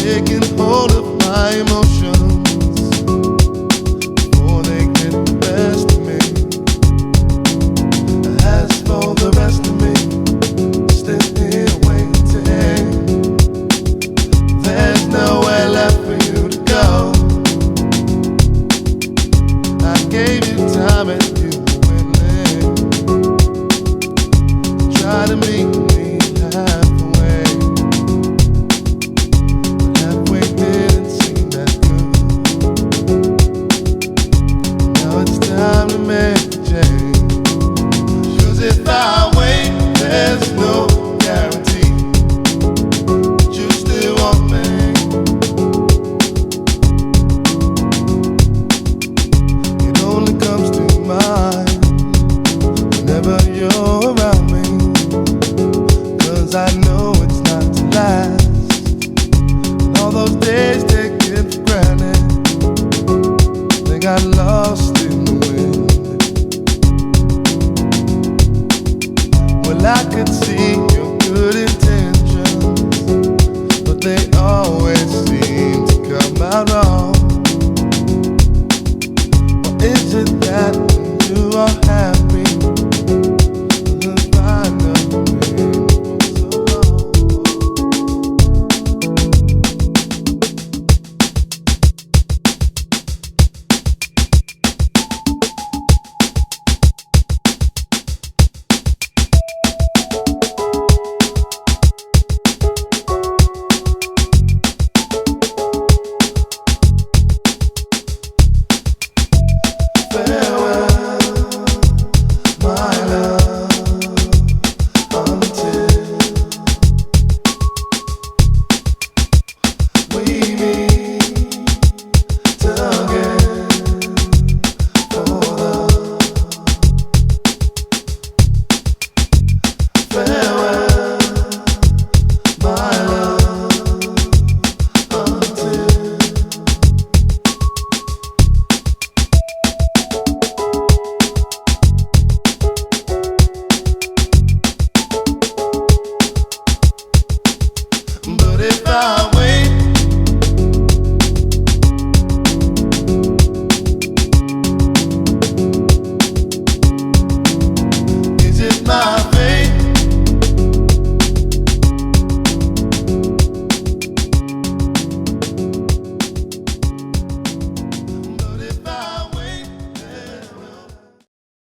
taking hold of my emotions before they get the best of me. As for the rest of me, still here waiting. There's nowhere left for you to go. I gave you time and you were willing to try to meet me halfway. But halfway didn't seem that good. Now it's time to make a change. 'Cause if I wait, there's no guarantee that you still want me. It only comes to mind whenever you're around me. 'Cause I know it's not to last. And all those days